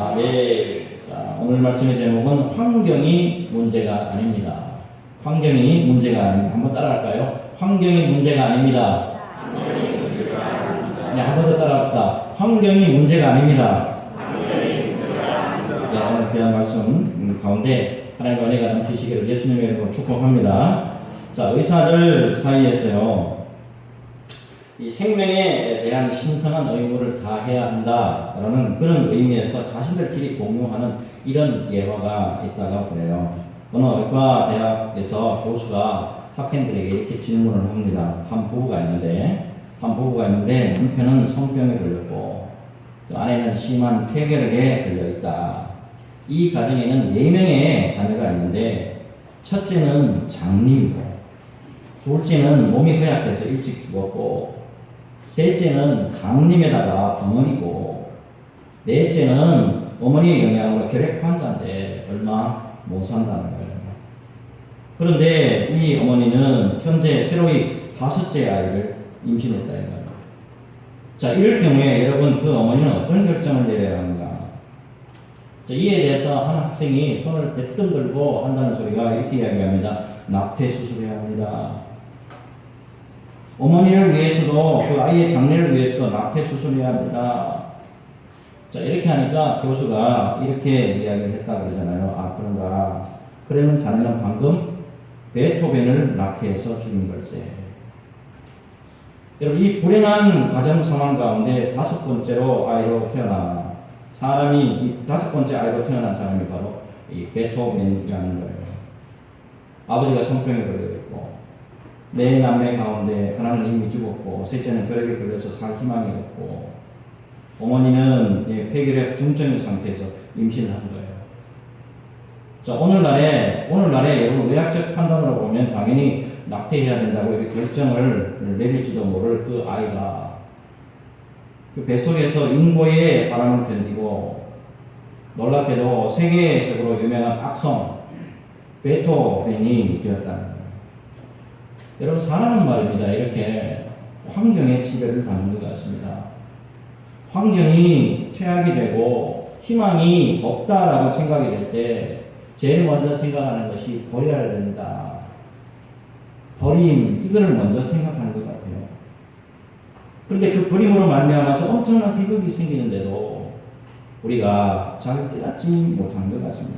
네. 자, 오늘 말씀의 제목은 환경이 문제가 아닙니다. 환경이 문제가 아닙니다. 한번 따라할까요? 환경이 문제가 아닙니다. 네, 한 번 더 따라합시다. 환경이 문제가 아닙니다. 네, 오늘 귀한 말씀 가운데 하나님의 은혜가 넘치시기를 예수님의 이름으로 축복합니다. 자, 의사들 사이에서요, 이 생명에 대한 신성한 의무를 다해야 한다라는 그런 의미에서 자신들끼리 공유하는 이런 예화가 있다고 그래요. 어느 의과 대학에서 교수가 학생들에게 이렇게 질문을 합니다. 한 부부가 있는데 남편은 성병에 걸렸고 그 아내는 심한 폐결핵에 걸려 있다. 이 가정에는 4명의 자녀가 있는데 첫째는 장님이고 둘째는 몸이 허약해서 일찍 죽었고 셋째는 장님에다가 벙어리고 넷째는 어머니의 영향으로 결핵 환자인데 얼마 못 산다는 거예요. 그런데 이 어머니는 현재 새로이 5째 아이를 임신했다 이거예요. 자, 이럴 경우에 여러분 그 어머니는 어떤 결정을 내려야 하는가? 자, 이에 대해서 한 학생이 손을 대뜸 들고 한다는 소리가 이렇게 이야기합니다. 낙태 수술해야 합니다. 어머니를 위해서도 그 아이의 장래를 위해서도 낙태 수술해야 합니다. 자, 이렇게 하니까 교수가 이렇게 이야기를 했다 그러잖아요. 아, 그런가? 그러면 자네는 방금 베토벤을 낙태해서 죽인 걸세. 여러분, 이 불행한 가정 상황 가운데 5번째로 아이로 태어난 사람이, 이 5번째 아이로 태어난 사람이 바로 이 베토벤이라는 거예요. 아버지가 성병에 걸려있고, 4남매 가운데 하나는 이미 죽었고, 셋째는 결핵에 걸려서 살 희망이 없고, 어머니는 폐결핵 중증인 상태에서 임신을 한 거예요. 자, 오늘날에 여러분 의학적 판단으로 보면 당연히 낙태해야 된다고 이렇게 결정을 내릴지도 모를 그 아이가 그 뱃속에서 인고의 바람을 견디고 놀랍게도 세계적으로 유명한 악성 베토벤이 되었다는 거예요. 여러분, 사람은 말입니다. 이렇게 환경에 지배를 받는 것 같습니다. 환경이 최악이 되고 희망이 없다라고 생각이 될 때 제일 먼저 생각하는 것이 버려야 된다. 버림, 이거를 먼저 생각하는 것 같아요. 그런데 그 버림으로 말미암아서 엄청난 비극이 생기는데도 우리가 잘 깨닫지 못한 것 같습니다.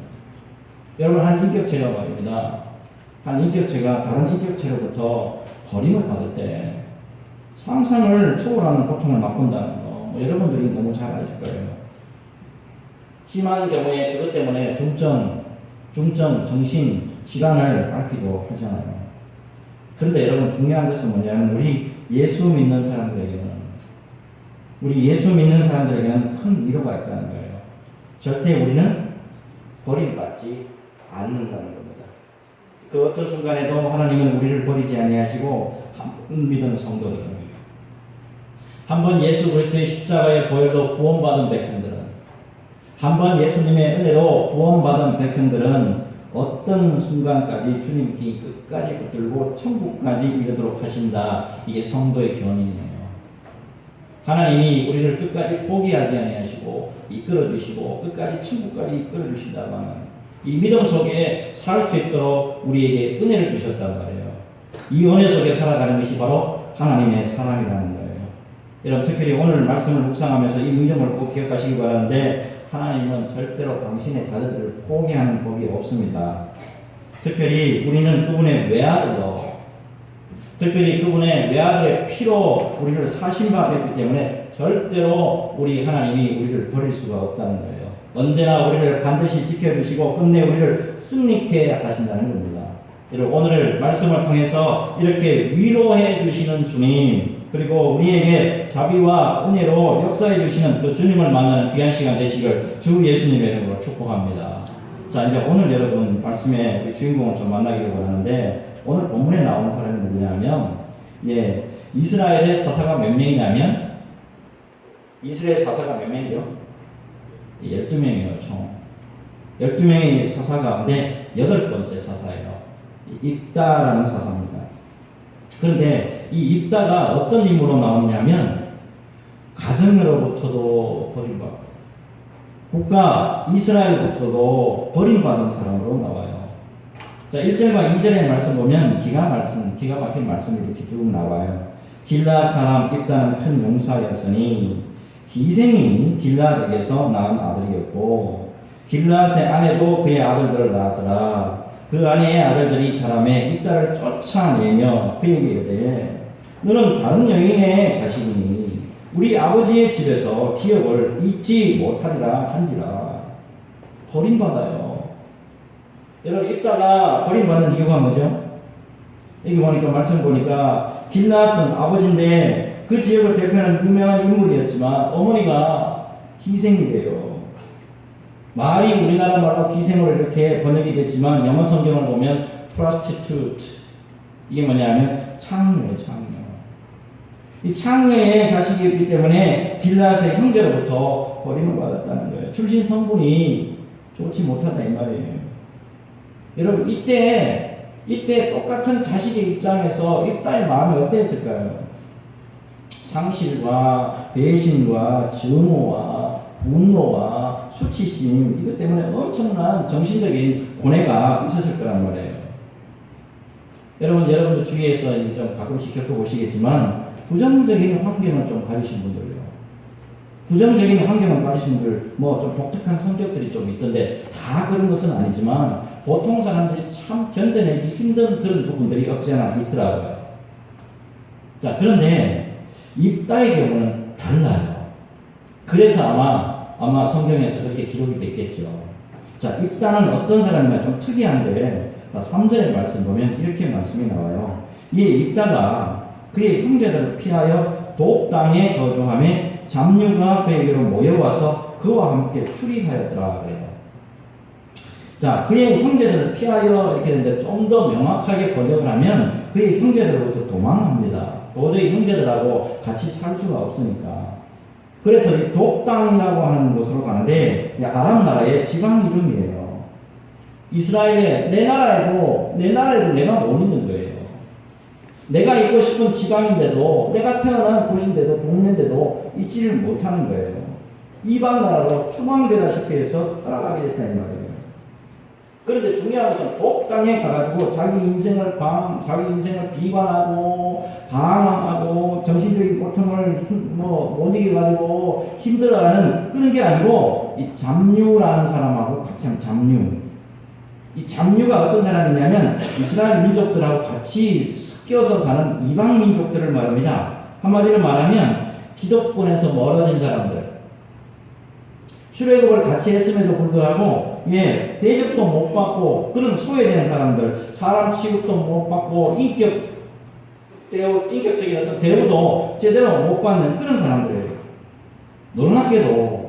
여러분, 한 인격체가 말입니다. 한 인격체가 다른 인격체로부터 버림을 받을 때 상상을 초월하는 고통을 맛본다는 거, 여러분들이 너무 잘 아실 거예요. 심한 경우에 그것 때문에 중증 정신 질환을 앓기도 하잖아요. 그런데 여러분, 중요한 것은 뭐냐면 우리 예수 믿는 사람들에게는 큰 위로가 있다는 거예요. 절대 우리는 버림받지 않는다는 겁니다. 그 어떤 순간에도 하나님은 우리를 버리지 아니하시고 한 믿은 성도들은, 한번 예수 그리스도의 십자가의 보혈로 구원받은 백성들은, 한번 예수님의 은혜로 구원받은 백성들은 어떤 순간까지 주님께 끝까지 붙들고 천국까지 이르도록 하신다. 이게 성도의 견인이에요. 하나님이 우리를 끝까지 포기하지 아니하시고 이끌어주시고 끝까지 천국까지 이끌어주신다고 하는 이 믿음 속에 살 수 있도록 우리에게 은혜를 주셨단 말이에요. 이 은혜 속에 살아가는 것이 바로 하나님의 사랑이라는 거예요. 여러분, 특별히 오늘 말씀을 묵상하면서 이 믿음을 꼭 기억하시기 바라는데, 하나님은 절대로 당신의 자녀들을 포기하는 법이 없습니다. 특별히 우리는 그분의 외아들의 피로 우리를 사신 바 됐기 때문에 절대로 우리 하나님이 우리를 버릴 수가 없다는 거예요. 언제나 우리를 반드시 지켜주시고 끝내 우리를 승리케 하신다는 겁니다. 여러분, 오늘 말씀을 통해서 이렇게 위로해 주시는 주님, 그리고 우리에게 자비와 은혜로 역사해 주시는 그 주님을 만나는 귀한 시간 되시길 주 예수님의 이름으로 축복합니다. 자, 이제 오늘 여러분 말씀의 우리 주인공을 좀 만나기를 원하는데, 오늘 본문에 나오는 사람이 누구냐면, 이스라엘의 사사가 몇 명이냐면, 이스라엘 사사가 몇 명이죠? 12명이에요, 총. 12명의 사사 가운데 8번째 사사예요. 입다라는 사사입니다. 그런데 이 입다가 어떤 인물로 나오냐면 가정으로부터도 버림받고 국가 이스라엘부터도 버림받은 사람으로 나와요. 자, 1절과 2절의 말씀 보면 기가 막힌 말씀이 이렇게 쭉 나와요. 길앗 사람 입다는 큰 용사였으니 희생이 길앗에게서 낳은 아들이었고 길앗의 아내도 그의 아들들을 낳았더라. 그 아내의 아들들이 자라매 입다를 쫓아내며 그에게 이르되 너는 다른 여인의 자식이니 우리 아버지의 집에서 기업을 잊지 못하리라 한지라. 버림받아요. 여러분 입다가 버림받는 이유가 뭐죠? 여기 보니까 말씀 보니까 길앗은 아버지인데 그 지역을 대표하는 유명한 인물이었지만 어머니가 희생이 돼요. 말이 우리나라 말로 기생으로 이렇게 번역이 됐지만 영어 성경을 보면 prostitute 이게 뭐냐면 창녀예요. 이 창녀의 자식이었기 때문에 길앗의 형제로부터 버림을 받았다는 거예요. 출신 성분이 좋지 못하다 이 말이에요. 여러분 이때 똑같은 자식의 입장에서 입다의 마음이 어땠을까요? 상실과 배신과 증오와 분노와 수치심 이것 때문에 엄청난 정신적인 고뇌가 있었을 거란 말이에요. 여러분들 주위에서 좀 가끔씩 겪어보시겠지만 부정적인 환경을 좀 가지신 분들요. 부정적인 환경을 가지신 분들 뭐 좀 독특한 성격들이 좀 있던데 다 그런 것은 아니지만 보통 사람들이 참 견뎌내기 힘든 그런 부분들이 없지 않아 있더라고요. 자, 그런데 입다의 경우는 달라요. 그래서 아마 성경에서 그렇게 기록이 됐겠죠. 자, 입다는 어떤 사람이냐 좀 특이한데 3절의 말씀 보면 이렇게 말씀이 나와요. 이 입다가 그의 형제들을 피하여 독 땅에 거주하며 잡류가 그에게로 모여와서 그와 함께 출입하였더라 그래요. 자, 그의 형제들을 피하여 이렇게 되는데 좀 더 명확하게 번역을 하면 그의 형제들로부터 도망합니다. 도저히 형제들하고 같이 살 수가 없으니까. 그래서 이 독땅이라고 하는 곳으로 가는데 아람 나라의 지방 이름이에요. 이스라엘에 내 나라에도 내가 못 있는 거예요. 내가 있고 싶은 지방인데도 내가 태어난 곳인데도 동네인데도 있지를 못하는 거예요. 이방 나라로 추방되다시피 해서 따라가게 됐다 이 말이에요. 그런데 중요한 것은 독땅에 가가지고 자기 인생을 비관하고 방황하고 정신적인 고통을 못 이겨가지고 힘들어하는 그런 게 아니고 이 잡류라는 사람하고 같이 한 잡류. 이 잡류가 어떤 사람이냐면 이스라엘 민족들하고 같이 섞여서 사는 이방 민족들을 말합니다. 한마디로 말하면 기독권에서 멀어진 사람들. 출애굽을 같이 했음에도 불구하고 대접도 못 받고 그런 소외되는 사람들, 사람 취급도 못 받고 인격적인 어떤 대우도 제대로 못 받는 그런 사람들이에요. 놀랍게도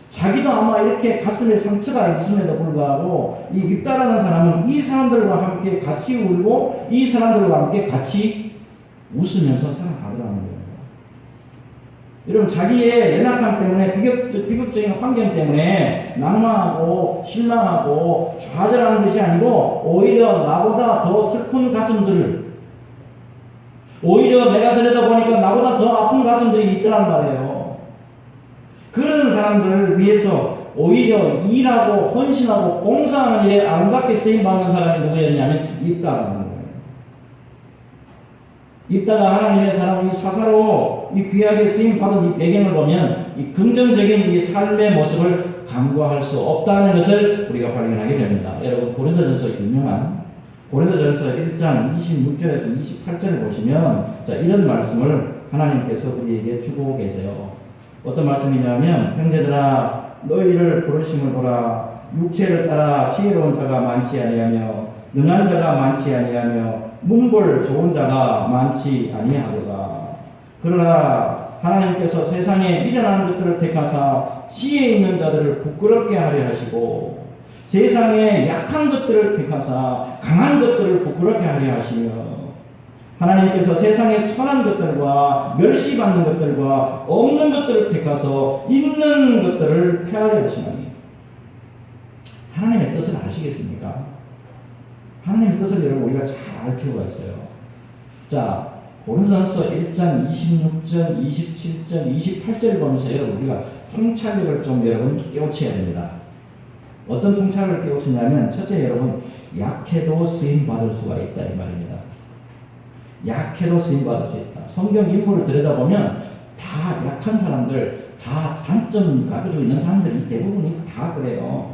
자기도 아마 이렇게 가슴에 상처가 있음에도 불구하고 이 입다라는 사람은 이 사람들과 함께 같이 울고 이 사람들과 함께 같이 웃으면서 살아가더라는 거예요. 여러분 자기의 연약함 때문에 비극적인 환경 때문에 낙망하고 실망하고 좌절하는 것이 아니고 오히려 나보다 더 슬픈 가슴들을 오히려 내가 들여다보니까 나보다 더 아픈 가슴들이 있더란 말이에요. 그런 사람들을 위해서 오히려 일하고 헌신하고 봉사하는 일에 아름답게 쓰임받는 사람이 누구였냐면 입다라는 거예요. 입다가 하나님의 사람이 사사로 이 귀하게 쓰임받은 이 배경을 보면 이 긍정적인 이 삶의 모습을 간과할 수 없다는 것을 우리가 발견하게 됩니다. 여러분 고린도전서 유명한 고린도전서 1장 26절에서 28절을 보시면 자 이런 말씀을 하나님께서 우리에게 주고 계세요. 어떤 말씀이냐면 형제들아 너희를 부르심을 보라 육체를 따라 지혜로운 자가 많지 아니하며 능한 자가 많지 아니하며 문벌 좋은 자가 많지 아니하도다. 그러나 하나님께서 세상에 미련한 것들을 택하사 지혜 있는 자들을 부끄럽게 하려 하시고 세상에 약한 것들을 택하사 강한 것들을 부끄럽게 하려 하시며 하나님께서 세상에 천한 것들과 멸시받는 것들과 없는 것들을 택하서 있는 것들을 폐하려 하시나니 하나님의 뜻을 아시겠습니까? 하나님의 뜻을 여러분 우리가 잘 알 필요가 있어요. 자 고린도전서 1장 26절, 27절, 28절을 보면서 여러분 우리가 통찰력을 좀 여러분 깨우쳐야 됩니다. 어떤 통찰을 깨우치냐면 첫째 여러분 약해도 쓰임 받을 수가 있다 이 말입니다. 약해도 쓰임 받을 수 있다. 성경 인물을 들여다보면 다 약한 사람들, 다 단점 가지고 있는 사람들이 대부분이 다 그래요.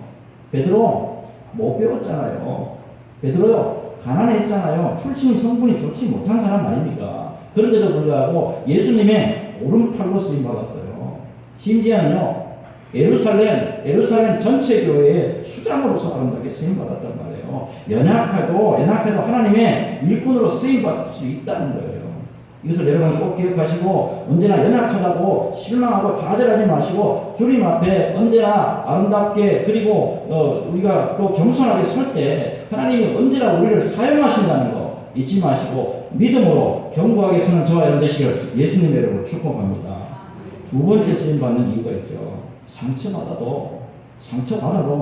베드로 못 배웠잖아요. 베드로요 가난했잖아요. 출신 성분이 좋지 못한 사람 아닙니까? 그런데도 불구하고 예수님의 오른팔로 쓰임 받았어요. 심지어는요 예루살렘 전체 교회의 수장으로서 아름답게 쓰임 받았단 말이에요. 연약해도 하나님의 일꾼으로 쓰임 받을 수 있다는 거예요. 이것을 여러분 꼭 기억하시고 언제나 연약하다고 실망하고 좌절하지 마시고 주님 앞에 언제나 아름답게 그리고 우리가 또 겸손하게 설 때 하나님이 언제나 우리를 사용하신다는 거 잊지 마시고 믿음으로 견고하게 서는 저와 여러분 되시길 예수님의 이름으로 축복합니다. 두 번째 쓰임 받는 이유가 있죠. 상처받아도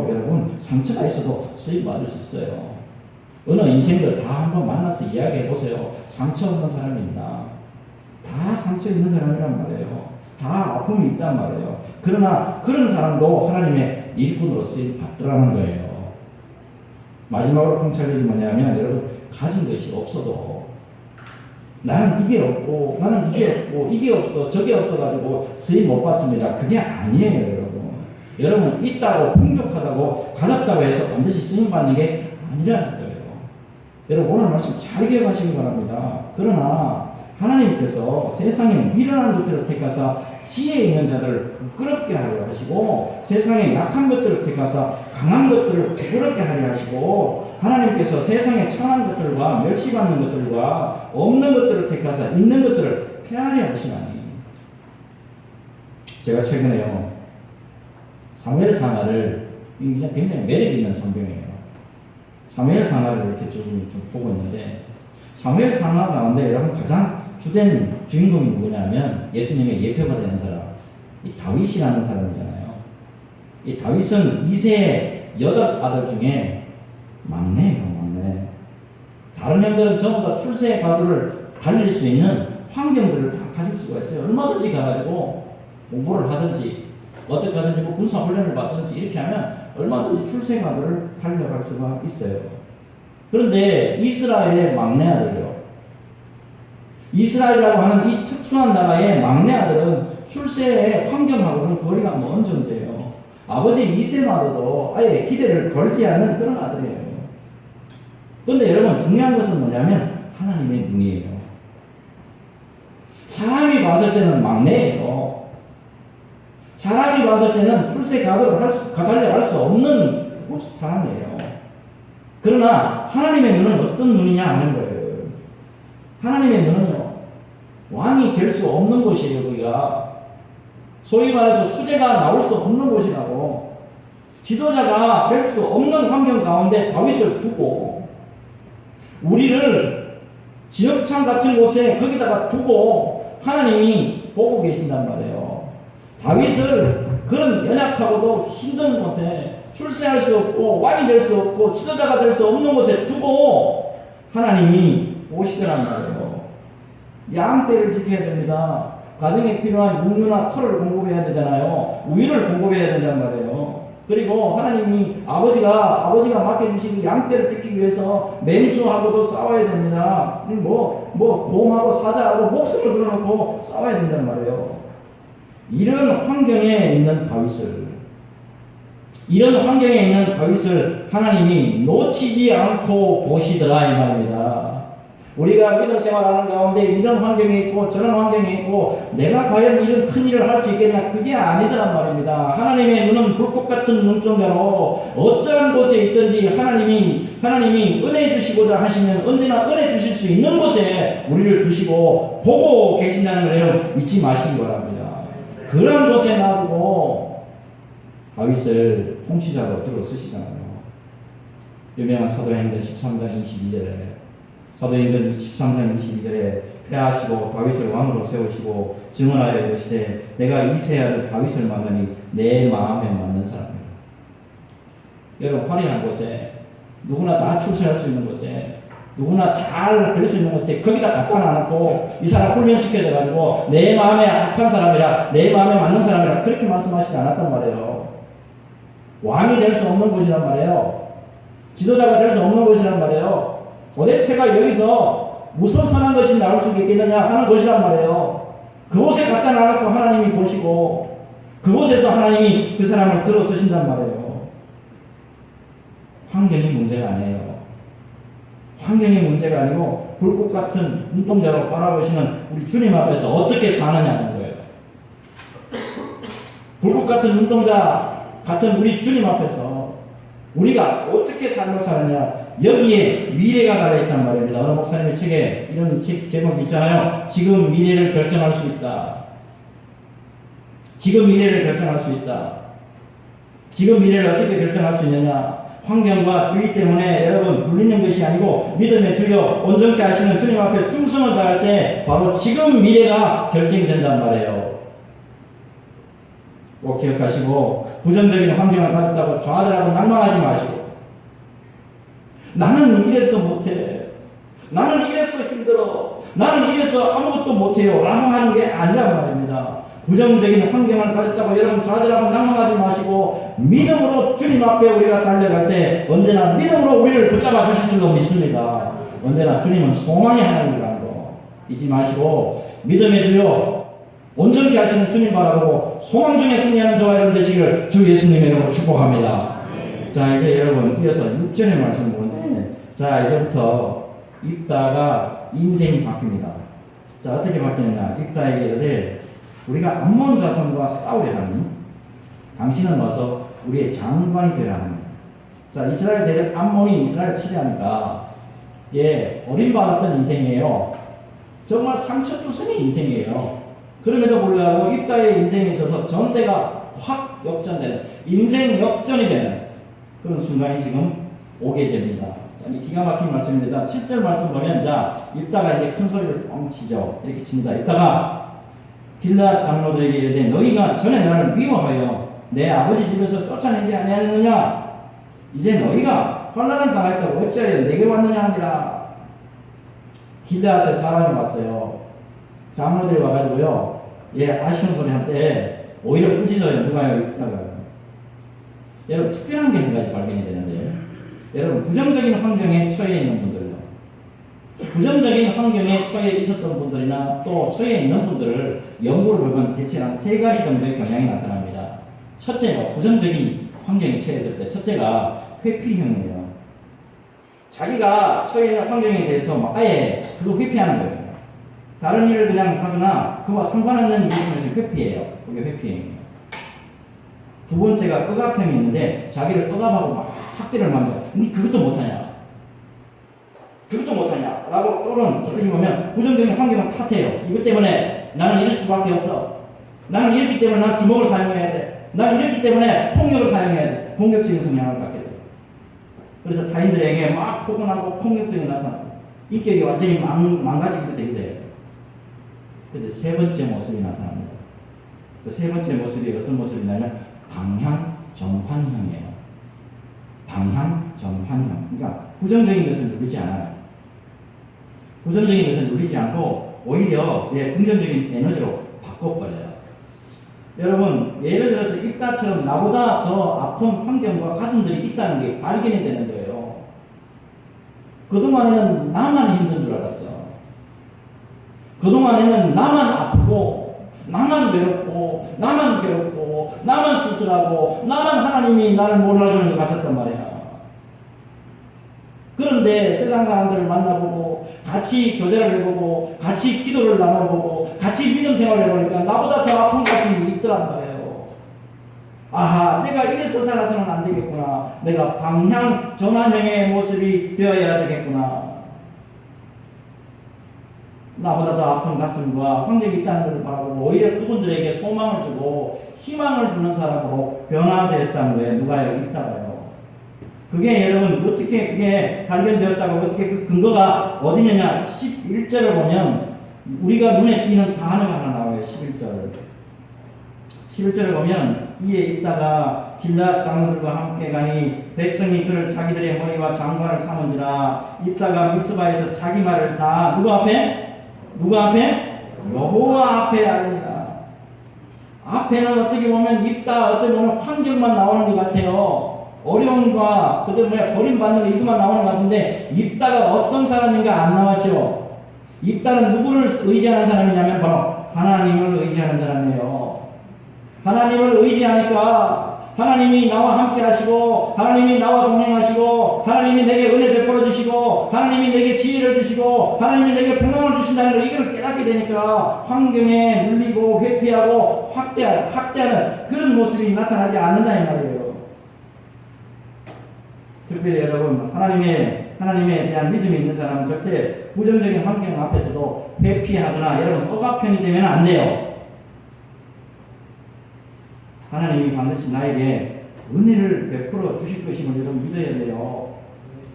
여러분 상처가 있어도 쓰임 받을 수 있어요. 어느 인생들 다 한번 만나서 이야기해 보세요. 상처 없는 사람이 있나? 다 상처 있는 사람이란 말이에요. 다 아픔이 있단 말이에요. 그러나 그런 사람도 하나님의 일꾼으로 쓰임 받더라는 거예요. 마지막으로 통찰력이 뭐냐면 여러분 가진 것이 없어도 나는 이게 없고 나는 이게 없고 이게 없어 저게 없어가지고 쓰임 못 받습니다. 그게 아니에요 여러분. 여러분 있다고 풍족하다고 가졌다고 해서 반드시 쓰임 받는 게 아니라는 거예요. 여러분 오늘 말씀 잘 기억하시기 바랍니다. 그러나 하나님께서 세상에 미련한 것들을 택하사 지혜 있는 자들을 부끄럽게 하려 하시고 세상에 약한 것들을 택하사 강한 것들을 부끄럽게 하려 하시고 하나님께서 세상에 천한 것들과 멸시받는 것들과 없는 것들을 택하사 있는 것들을 폐하려 하시나니. 제가 최근에요 사무엘 상하를 굉장히 매력 있는 성경이에요. 사무엘 상하를 이렇게 좀 보고 있는데 사무엘 상하 가운데 여러분 가장 주된 주인공이 누구냐면 예수님의 예표가 되는 사람, 이 다윗이라는 사람이잖아요. 이 다윗은 2세의 8아들 중에 막내예요, 막내. 다른 형들은 전부 다 출세 가도를 달릴 수 있는 환경들을 다 가질 수가 있어요. 얼마든지 가가지고 공부를 하든지 어떻게 하든지 뭐 군사 훈련을 받든지 이렇게 하면 얼마든지 출세 가도를 달려갈 수가 있어요. 그런데 이스라엘의 막내 아들이요. 이스라엘이라고 하는 이 특수한 나라의 막내 아들은 출세의 환경하고는 거리가 먼 존재예요. 아버지 이세마저도 아예 기대를 걸지 않는 그런 아들이에요. 그런데 여러분 중요한 것은 뭐냐면 하나님의 눈이에요. 사람이 봤을 때는 막내예요. 사람이 봤을 때는 출세 가달려갈 수 없는 사람이에요. 그러나 하나님의 눈은 어떤 눈이냐 하는 거예요. 하나님의 눈은요 왕이 될 수 없는 곳이에요. 거기가 소위 말해서 수재가 나올 수 없는 곳이라고, 지도자가 될 수 없는 환경 가운데 다윗을 두고 우리를 지역창 같은 곳에 거기다가 두고 하나님이 보고 계신단 말이에요. 다윗을 그런 연약하고도 힘든 곳에 출세할 수 없고 왕이 될 수 없고 지도자가 될 수 없는 곳에 두고 하나님이 보시더란 말이에요. 양떼를 지켜야 됩니다. 가정에 필요한 육류나 털을 공급해야 되잖아요. 우유를 공급해야 된단 말이에요. 그리고 하나님이 아버지가 맡겨주신 양떼를 지키기 위해서 맹수하고도 싸워야 됩니다. 곰하고 사자하고 목숨을 걸어놓고 싸워야 된단 말이에요. 이런 환경에 있는 다윗을 하나님이 놓치지 않고 보시더라 이 말입니다. 우리가 믿음 생활하는 가운데 이런 환경이 있고 저런 환경이 있고 내가 과연 이런 큰 일을 할 수 있겠나, 그게 아니더란 말입니다. 하나님의 눈은 불꽃 같은 눈동자로 어떠한 곳에 있든지 하나님이 은혜 주시고자 하시면 언제나 은혜 주실 수 있는 곳에 우리를 두시고 보고 계신다는 걸 잊지 마시기 바랍니다. 그런 곳에 놔두고 다윗을 통치자로 들어 쓰시잖아요. 유명한 사도행전 13장 22절에 사도행전 13장 22절에 패하시고 다윗을 왕으로 세우시고 증언하여 이르시되 내가 이세 아들 다윗을 만나니 내 마음에 맞는 사람이라. 여러분 화려한 곳에 누구나 다 출세할 수 있는 곳에 누구나 잘 될 수 있는 곳에 거기다 갖다 놔놓고 이 사람 훈련시켜줘가지고 내 마음에 합한 사람이라 내 마음에 맞는 사람이라 그렇게 말씀하시지 않았단 말이에요. 왕이 될 수 없는 곳이란 말이에요. 지도자가 될 수 없는 곳이란 말이에요. 도대체가 여기서 무슨 선한 것이 나올 수 있겠느냐 하는 곳이란 말이에요. 그곳에 갖다 놔놓고 하나님이 보시고 그곳에서 하나님이 그 사람을 들어 쓰신단 말이에요. 환경이 문제가 아니에요. 환경이 문제가 아니고 불꽃 같은 눈동자로 바라보시는 우리 주님 앞에서 어떻게 사느냐는 거예요. 불꽃 같은 눈동자 같은 우리 주님 앞에서 우리가 어떻게 삶을 사느냐, 여기에 미래가 달려있단 말입니다. 어느 목사님의 책에 이런 책 제목이 있잖아요. 지금 미래를 결정할 수 있다. 지금 미래를 결정할 수 있다. 지금 미래를 어떻게 결정할 수 있느냐. 환경과 주의 때문에 여러분 물리는 것이 아니고 믿음의 주여 온전케 하시는 주님 앞에 충성을 다할 때 바로 지금 미래가 결정이 된단 말이에요. 꼭 기억하시고 부정적인 환경을 가졌다고 좌절하고 낭망하지 마시고 나는 이래서 못해, 나는 이래서 힘들어, 나는 이래서 아무것도 못해요 라고 하는 게 아니란 말입니다. 부정적인 환경을 가졌다고 여러분 좌절하고 낭망하지 마시고 믿음으로 주님 앞에 우리가 달려갈 때 언제나 믿음으로 우리를 붙잡아 주실 줄로 믿습니다. 언제나 주님은 소망의 하나님이라는 거 잊지 마시고 믿음의 주요 온전케 하시는 주님 바라보고 소망 중에 승리하는 저와 여러분 되시기를 주 예수님의 이름으로 축복합니다. 자, 이제 여러분 이어서 6절의 말씀 보는데, 자, 이제부터 입다가 인생이 바뀝니다. 자, 어떻게 바뀌느냐. 입다에게 이르되 우리가 암몬 자손과 싸우려하니 당신은 와서 우리의 장관이 되라 하니. 자, 이스라엘 대적 암몬이 이스라엘 치리하니까 어림받았던 인생이에요. 정말 상처투성의 인생이에요. 그럼에도 불구하고 입다의 인생에 있어서 전세가 확 역전되는, 인생 역전이 되는 그런 순간이 지금 오게 됩니다. 자, 이 기가 막힌 말씀인데, 자, 7절 말씀 보면, 자, 입다가 이제 큰 소리를 뻥 치죠. 이렇게 칩니다. 입다가 길앗 장로들에게 이르되 너희가 전에 나를 미워하여 내 아버지 집에서 쫓아내지 아니하느냐? 이제 너희가 환난을 당하였다고 어찌하여 내게 왔느냐 하니라. 길앗에 사람이 왔어요. 장로들이 와가지고요, 아쉬운 소리 한때 오히려 꾸짖어요. 누가요? 입다가. 여러분, 특별한 게 한 가지 발견이 되는데요. 여러분, 부정적인 환경에 처해 있는 분들요, 부정적인 환경에 처해 있었던 분들이나 또 처해 있는 분들을 연구를 해보면 대체 한 3가지 정도의 경향이 나타납니다. 첫째가 부정적인 환경에 처해질 때, 첫째가 회피형이에요. 자기가 처해 있는 환경에 대해서 막 아예 그거 회피하는 거예요. 다른 일을 그냥 하거나 그와 상관없는 일을 하면서 회피해요. 그게 회피형이에요. 두 번째가 억압형이 있는데 자기를 억압하고 막 학대를 만들어. 니 그것도 못하냐? 그것도 못하냐? 라고, 또는 어떻게 보면 부정적인 환경을 탓해요. 이것 때문에 나는 이럴 수밖에 없어. 나는 이렇기 때문에 난 주먹을 사용해야 돼. 나는 이렇기 때문에 폭력을 사용해야 돼. 공격적인 성향을 갖게 돼요. 그래서 타인들에게 막 포근하고 폭력적인 나타나고 인격이 완전히 망가지게 돼요. 근데 세 번째 모습이 나타납니다. 그 세 번째 모습이 어떤 모습이냐면 방향 정환형이에요. 방향 정환형. 그러니까 부정적인 것을 누리지 않아요. 부정적인 것을 누리지 않고 오히려 긍정적인 에너지로 바꿔버려요. 여러분, 예를 들어서 입다처럼 나보다 더 아픈 환경과 가슴들이 있다는 게 발견이 되는 거예요. 그동안에는 나만 힘든 줄 알았어. 그동안에는 나만 아프고 나만 외롭고 나만 괴롭고 나만 쓸쓸하고 나만 하나님이 나를 몰라주는 것 같았단 말이야. 그런데 세상 사람들을 만나보고 같이 교제를 해보고 같이 기도를 나눠보고 같이 믿음 생활을 해보니까 나보다 더 아픈 가슴이 있더란 말이에요. 아하, 내가 이래서 살아서는 안 되겠구나. 내가 방향 전환형의 모습이 되어야 되겠구나. 나보다 더 아픈 가슴과 환경이 있다는 것을 바라보고 오히려 그분들에게 소망을 주고 희망을 주는 사람으로 변화되었다는 거예요. 누가 여기 있다가요. 그게 여러분 어떻게 그게 발견되었다고, 어떻게 그 근거가 어디냐냐. 11절을 보면 우리가 눈에 띄는 단어가 하나 나와요. 11절을 보면 이에 있다가 길앗 장로들과 함께 가니 백성이 그를 자기들의 머리와 장관을 삼은지라. 입다가 미스바에서 자기 말을 다 누구 앞에? 여호와 앞에 하니라. 앞에는 어떻게 보면 입다, 어떻게 보면 환경만 나오는 것 같아요. 어려움과 그다음에 버림받는 거 이것만 나오는 것 같은데, 입다가 어떤 사람인가 안 나왔죠. 입다는 누구를 의지하는 사람이냐면 바로 하나님을 의지하는 사람이에요. 하나님을 의지하니까 하나님이 나와 함께 하시고, 하나님이 나와 동행하시고, 하나님이 내게 은혜 베풀어 주시고, 하나님이 내게 지혜를 주시고, 하나님이 내게 평강을 주신다는 걸 이걸 깨닫게 되니까 환경에 눌리고 회피하고 확대하는 그런 모습이 나타나지 않는다 이 말이에요. 특별히 여러분, 하나님에 대한 믿음이 있는 사람은 절대 부정적인 환경 앞에서도 회피하거나 여러분 억압형이 되면 안 돼요. 하나님이 반드시 나에게 은혜를 베풀어 주실 것임을 여러분 믿어야 돼요.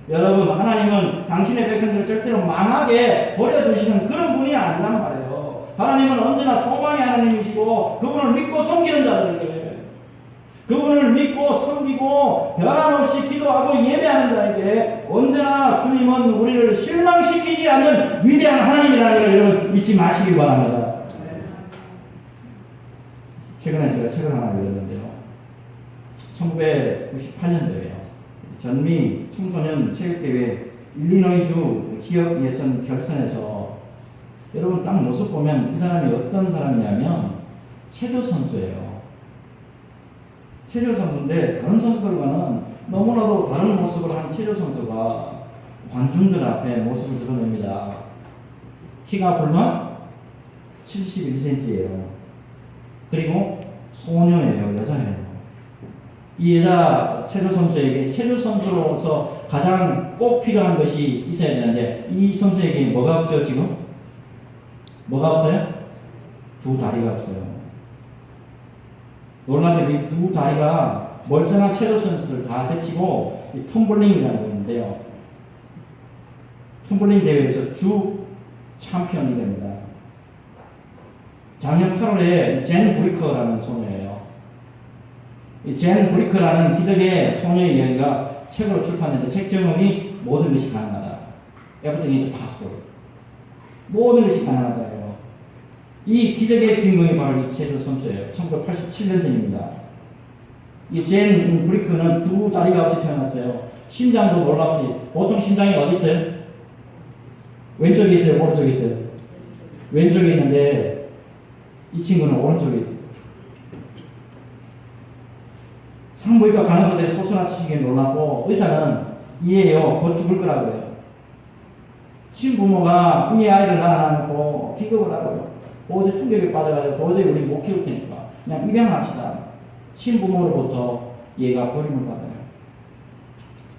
여러분, 하나님은 당신의 백성들을 절대로 망하게 버려두시는 그런 분이 아니란 말이에요. 하나님은 언제나 소망의 하나님이시고 그분을 믿고 섬기는 자들에게, 그분을 믿고 섬기고 변함없이 기도하고 예배하는 자에게 언제나 주님은 우리를 실망시키지 않는 위대한 하나님이라는 걸 여러분 잊지 마시기 바랍니다. 최근에 제가 책을 하나 읽었는데요. 1998년도에요. 전미 청소년 체육대회 일리노이주 지역 예선 결선에서 여러분 딱 모습 보면 이 사람이 어떤 사람이냐면 체조 선수예요. 체조 선수인데 다른 선수들과는 너무나도 다른 모습을 한 체조 선수가 관중들 앞에 모습을 드러냅니다. 키가 불과 71cm예요. 그리고 소녀예요. 여자예요. 이 여자 체조 선수에게 체조 선수로서 가장 꼭 필요한 것이 있어야 되는데 이 선수에게 뭐가 없죠 지금? 뭐가 없어요? 두 다리가 없어요. 놀라게도 이 두 다리가 멀쩡한 체조 선수들 다 제치고 이 텀블링이라는 거 있는데요. 텀블링 대회에서 주 챔피언이 됩니다. 작년 8월에 젠 브리커라는 소녀예요. 이 젠 브리커라는 기적의 소녀의 이야기가 책으로 출판했는데 책 제목이 모든 것이 가능하다. Everything is possible. 모든 것이 가능하다예요. 이 기적의 주인공이 바로 이 체조 선수예요. 1987년생입니다. 이 젠 브리커는 두 다리가 없이 태어났어요. 심장도 놀랍지. 보통 심장이 어디 있어요? 왼쪽에 있어요? 오른쪽에 있어요? 왼쪽에 있는데 이 친구는 오른쪽에 있어요. 산부인과 간호사들이 소스나치게 놀랐고 의사는 이해요. 곧 죽을 거라고 해요. 친부모가 이 아이를 낳아놓고 기겁을 하고요. 도저히 충격에 빠져가지고 도저히 우리 못 키울 테니까 그냥 입양합시다. 친부모로부터 얘가 버림을 받아요.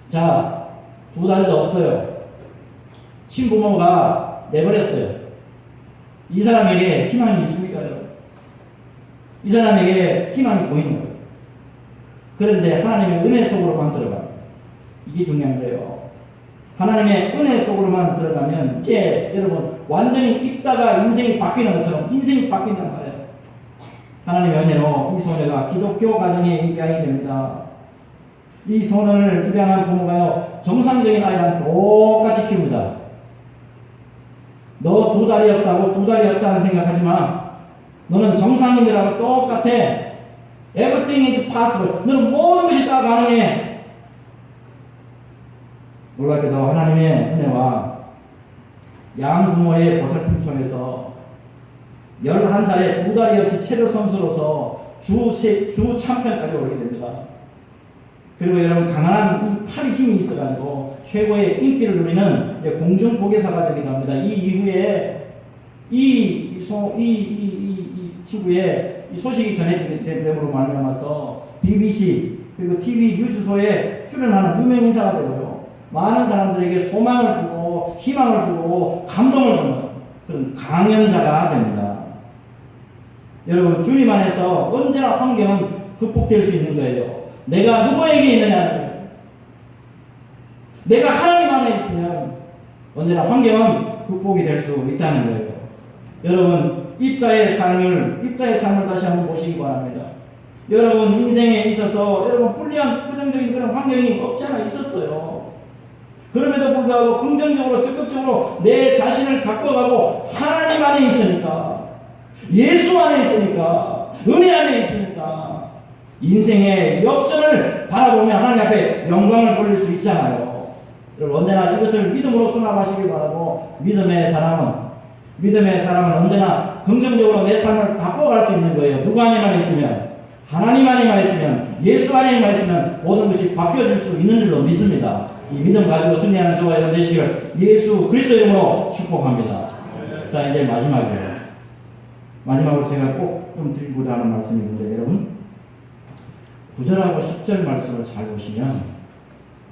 자, 두 다리도 없어요. 친부모가 내버렸어요. 이 사람에게 희망이 있습니까? 이 사람에게 희망이 보이는 거예요. 그런데 하나님의 은혜 속으로만 들어가요. 이게 중요한 거예요. 하나님의 은혜 속으로만 들어가면 이제 여러분 완전히 입다가 인생이 바뀌는 것처럼 인생이 바뀐단 말이에요. 하나님의 은혜로 이 소녀가 기독교 가정에 입양이 됩니다. 이 소년을 입양한 부모가요 정상적인 아이랑 똑같이 키웁니다. 너 두 다리 없다고 두 다리 없다는 생각하지 마. 너는 정상인들하고 똑같아. Everything is possible. 너는 모든 것이 다 가능해. 놀랍게도 하나님의 은혜와 양부모의 보살핌 속에서 11살에 두 다리 없이 체조 선수로서 주 챔피언까지 오르게 됩니다. 그리고 여러분 강한 이 팔이 힘이 있어가지고 최고의 인기를 누리는 공중 보계사가 되기도 합니다. 이 이후에 이 친구의 이 소식이 전해됨으로 말미암아서 BBC 그리고 TV 뉴스쇼에 출연하는 유명 인사가 되고요. 많은 사람들에게 소망을 주고 희망을 주고 감동을 주는 그런 강연자가 됩니다. 여러분 주님 안에서 언제나 환경은 극복될 수 있는 거예요. 내가 누구에게 있느냐는 거예요. 내가 하나님 안에 있으면 언제나 환경은 극복이 될 수 있다는 거예요. 여러분 입다의 삶을 다시 한번 보시기 바랍니다. 여러분 인생에 있어서 여러분 불리한 부정적인 그런 환경이 없지 않아 있었어요. 그럼에도 불구하고 긍정적으로 적극적으로 내 자신을 가꿔가고 하나님 안에 있으니까, 예수 안에 있으니까, 은혜 안에 있으니까 인생의 역전을 바라보며 하나님 앞에 영광을 돌릴 수 있잖아요. 여러분 언제나 이것을 믿음으로 수납하시기 바라고, 믿음의 사람은 언제나 긍정적으로 내 삶을 바꿔갈 수 있는 거예요. 누구 안에만 있으면, 하나님 안에만 있으면, 예수 안에만 있으면 모든 것이 바뀌어질 수 있는 줄로 믿습니다. 이 믿음 가지고 승리하는 저와 여러분 되시기를 예수 그리스도 이름으로 축복합니다. 자, 이제 마지막으로 제가 꼭 좀 드리고자 하는 말씀이 있는데, 여러분 9절하고 10절 말씀을 잘 보시면,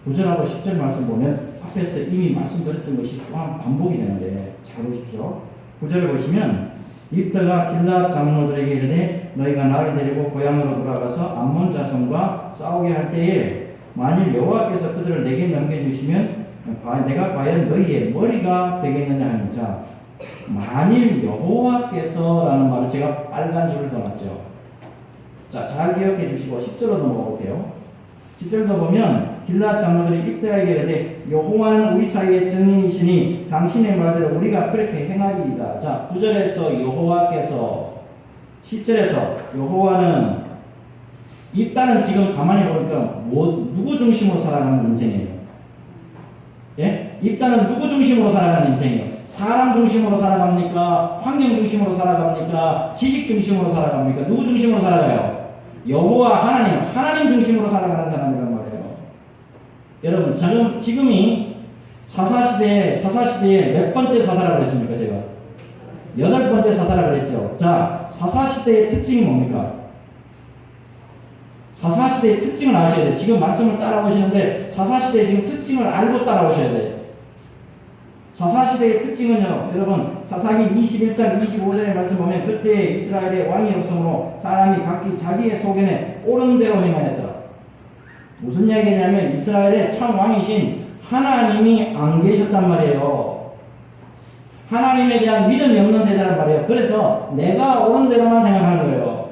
9절하고 10절 말씀 보면 앞에서 이미 말씀드렸던 것이 또한 반복이 되는데 잘 보십시오. 9절을 보시면 입다가 길앗 장로들에게 이르되 너희가 나를 데리고 고향으로 돌아가서 암몬 자손과 싸우게 할 때에 만일 여호와께서 그들을 내게 넘겨주시면 내가 과연 너희의 머리가 되겠느냐 하니, 자, 만일 여호와께서라는 말을 제가 빨간 줄을 넣었죠. 자, 잘 기억해 주시고 10절로 넘어가 볼게요. 10절도 보면 길앗 장로들이 입다에게 이르되 여호와는 우리 사이의 증인이시니 당신의 말대로 우리가 그렇게 행하리이다. 자, 9절에서 여호와께서, 10절에서 여호와는, 입다는 지금 가만히 보니까 누구 중심으로 살아가는 인생이에요? 예? 입다는 누구 중심으로 살아가는 인생이에요? 사람 중심으로 살아갑니까? 환경 중심으로 살아갑니까? 지식 중심으로 살아갑니까? 누구 중심으로 살아가요? 여호와 하나님 중심으로 살아가는 사람이란 말이에요. 여러분 지금이 사사시대에 몇 번째 사사라고 했습니까? 제가 8번째 사사라고 했죠. 자, 사사시대의 특징이 뭡니까? 사사시대의 특징을 아셔야 돼요. 지금 말씀을 따라오시는데 사사시대의 지금 특징을 알고 따라오셔야 돼요. 사사시대의 특징은요, 여러분 사사기 21장 25절의 말씀 보면 그때 이스라엘의 왕이 없으므로 사람이 각기 자기의 소견에 옳은 대로 행하였더라. 무슨 이야기냐면 이스라엘의 참 왕이신 하나님이 안 계셨단 말이에요. 하나님에 대한 믿음이 없는 세대란 말이에요. 그래서 내가 옳은 대로만 생각하는 거예요.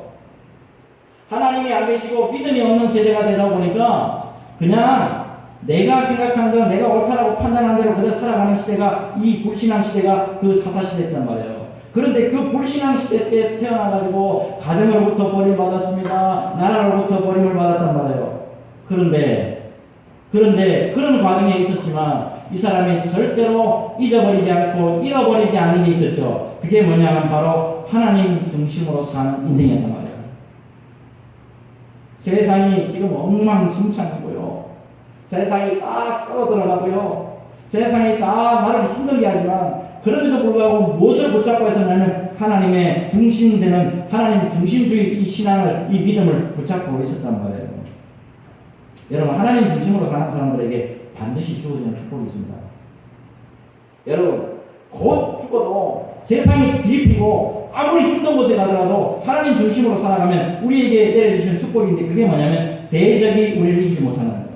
하나님이 안 계시고 믿음이 없는 세대가 되다 보니까 그냥 내가 생각한 건 내가 옳다라고 판단한 대로 그대로 살아가는 시대가, 이 불신앙 시대가 그 사사시대였단 말이에요. 그런데 그 불신앙 시대 때 태어나가지고 가정으로부터 버림받았습니다. 나라로부터 버림을 받았단 말이에요. 그런데 그런 과정에 있었지만 이 사람이 절대로 잊어버리지 않고 잃어버리지 않는 게 있었죠. 그게 뭐냐면 바로 하나님 중심으로 사는 인생이었단 말이에요. 세상이 지금 엉망진창이고요. 세상이 다 썩어 들어가고요. 세상이 다 나를 힘들게 하지만 그럼에도 불구하고 무엇을 붙잡고 있었냐면 하나님의 중심되는 하나님 중심주의 이 신앙을, 이 믿음을 붙잡고 있었단 말이에요. 여러분 하나님 중심으로 사는 사람들에게 반드시 주어지는 축복이 있습니다. 여러분 곧 죽어도 세상이 뒤집히고 아무리 힘든 곳에 가더라도 하나님 중심으로 살아가면 우리에게 내려주시는 축복인데, 그게 뭐냐면 대적이 우리를 이기지 못하는 거예요.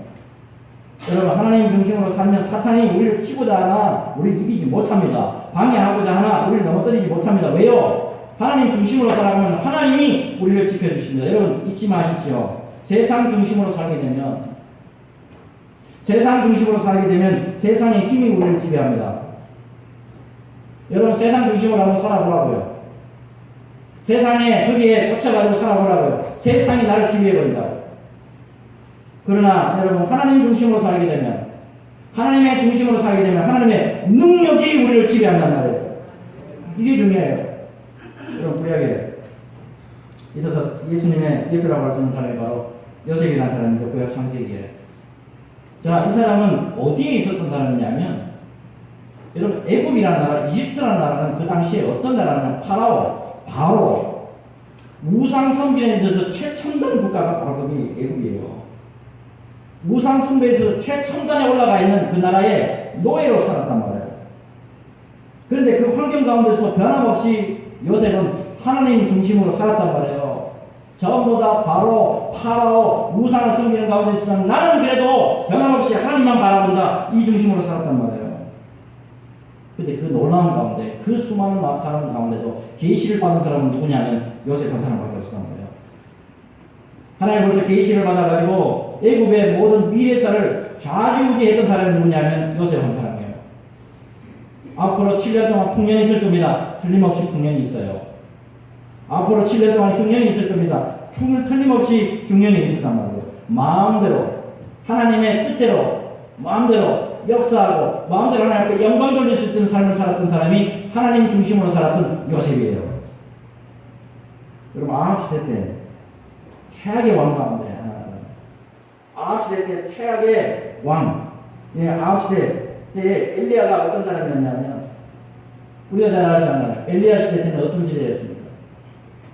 여러분 하나님 중심으로 살면 사탄이 우리를 치고자 하나 우리를 이기지 못합니다. 방해하고자 하나 우리를 넘어뜨리지 못합니다. 왜요? 하나님 중심으로 살아가면 하나님이 우리를 지켜주십니다. 여러분 잊지 마십시오. 세상 중심으로 살게 되면 세상의 힘이 우리를 지배합니다. 여러분 세상 중심으로 한번 살아보라고요. 세상에 거기에 꽂혀가지고 살아보라고요. 세상이 나를 지배해버린다고. 그러나 여러분 하나님 중심으로 살게 되면, 하나님의 중심으로 살게 되면 하나님의 능력이 우리를 지배한단 말이에요. 이게 중요해요. 여러분 구약에 있어서 예수님의 예표라고 할 수 있는 사람이 바로 요셉이라는 사람이죠. 구약 창세기에. 자, 이 사람은 어디에 있었던 사람이냐면, 여러분 애굽이라는 나라, 이집트라는 나라는 그 당시에 어떤 나라냐면 바로 우상 섬기는 데 있어서 최첨단 국가가 바로 거기 애굽이에요. 우상 숭배에서 최첨단에 올라가 있는 그 나라의 노예로 살았단 말이에요. 그런데 그 환경 가운데서 변함없이 요셉은 하나님 중심으로 살았단 말이에요. 전부 다 바로 파라오 우상을 섬기는 가운데 있으면 나는 그래도 변함없이 하나님만 바라본다, 이 중심으로 살았단 말이에요. 근데 그 놀라운 가운데, 그 수많은 사람 가운데도 계시를 받은 사람은 누구냐면 요셉 한 사람밖에 없었단 말이에요. 하나님으로부터 계시를 받아가지고 애굽의 모든 미래사를 좌지우지했던 사람이 누구냐면 요셉 한 사람이에요. 앞으로 7년 동안 풍년이 있을 겁니다. 틀림없이 풍년이 있어요. 앞으로 7년 동안 흉년이 있을 겁니다. 틀림없이 흉년이 있었단 말이에요. 마음대로 하나님의 뜻대로 마음대로 역사하고 마음대로 하나님 앞에 영광 돌릴 수 있는 삶을 살았던 사람이 하나님 중심으로 살았던 요셉이에요. 여러분 아합 시대 때 최악의 왕 가운데 하나. 아합 시대 때 최악의 왕. 예, 아합 시대 때 엘리야가 어떤 사람이었냐면 우리가 잘 아시잖아요. 엘리야 시대 때는 어떤 시대였습니까?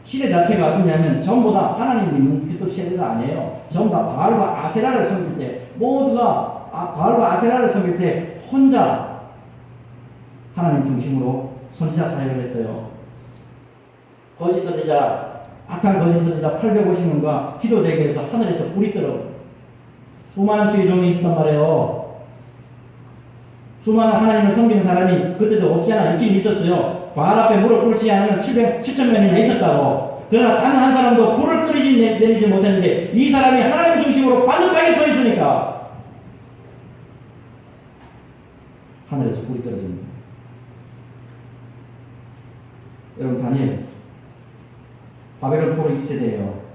시대 자체가 어떠냐면 전부 다 하나님 믿는 기독 시대가 아니에요. 전부 다 바알과 아세라를 섬길 때 모두가 바알과 아세라를 섬길 때 혼자 하나님 중심으로 선지자 사역을 했어요. 거짓 선지자, 악한 거짓 선지자 850명과 기도 대결에서 하늘에서 불이 떨어 수많은 주의 종이 있었단 말이에요. 수많은 하나님을 섬기는 사람이 그때도 없지 않아 있긴 있었어요. 바알 앞에 무릎 꿇지 않으면 7,000명이나 있었다고. 그러나 단 한 사람도 불을 내리지 못했는데 이 사람이 하나님 중심으로 반듯하게 서 있으니까 하늘에서 불이 떨어집니다. 여러분 다니엘 바벨론 포로 2세대예요.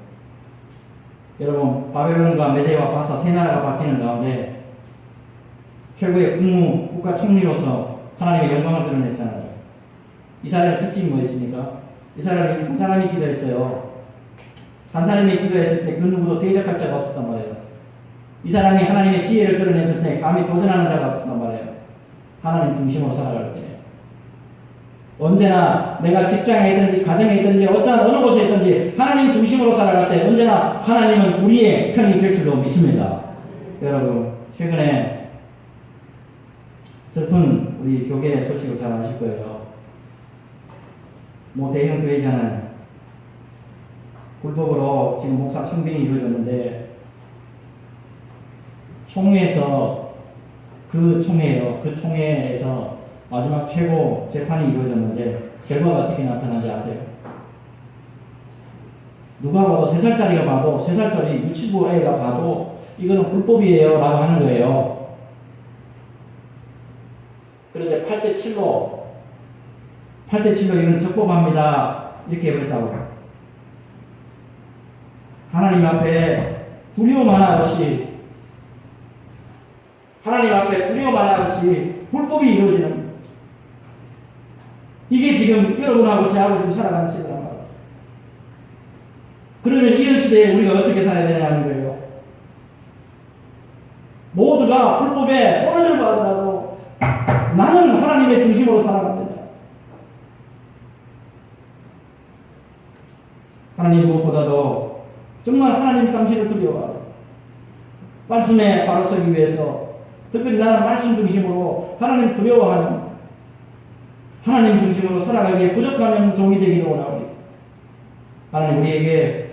여러분 바벨론과 메대와 바사 세 나라가 바뀌는 가운데 최고의 국가 총리로서 하나님의 영광을 드러냈잖아요. 이 사람의 특징이 뭐였습니까? 이 사람이 한 사람이 기도했어요. 한 사람이 기도했을 때 그 누구도 대적할 자가 없었단 말이에요. 이 사람이 하나님의 지혜를 드러냈을 때 감히 도전하는 자가 없었단 말이에요. 하나님 중심으로 살아갈 때 언제나 내가 직장에 있든지 가정에 있든지 어느 곳에 있든지 하나님 중심으로 살아갈 때 언제나 하나님은 우리의 편이 될 줄로 믿습니다. 여러분 최근에 슬픈 우리 교회 소식을 잘 아실 거예요. 뭐 대형 교회잖아요. 불법으로 지금 목사 청빙이 이루어졌는데 총회에서 그 총회에서 마지막 최고 재판이 이루어졌는데 결과가 어떻게 나타나는지 아세요? 누가 봐도 3살짜리가 봐도 3살짜리 유치부 애가 봐도 이거는 불법이에요 라고 하는 거예요. 그런데 8대7로 이건 적법합니다 이렇게 해버렸다고. 하나님 앞에 두려움 하나 없이 불법이 이루어지는 이게 지금 여러분하고 저하고 지금 살아가는 시대란 말이에요. 그러면 이런 시대에 우리가 어떻게 살아야 되냐는 거예요. 모두가 불법에 손을 들고 하더라도 나는 하나님의 중심으로 살아갑니다. 하나님 무엇보다도 정말 하나님 당신을 두려워하고 말씀에 바로 서기 위해서 특별히 나는 말씀 중심으로 하나님 두려워하는 하나님 중심으로 살아가기에 부족한 종이 되기를 원합니다. 하나님 우리에게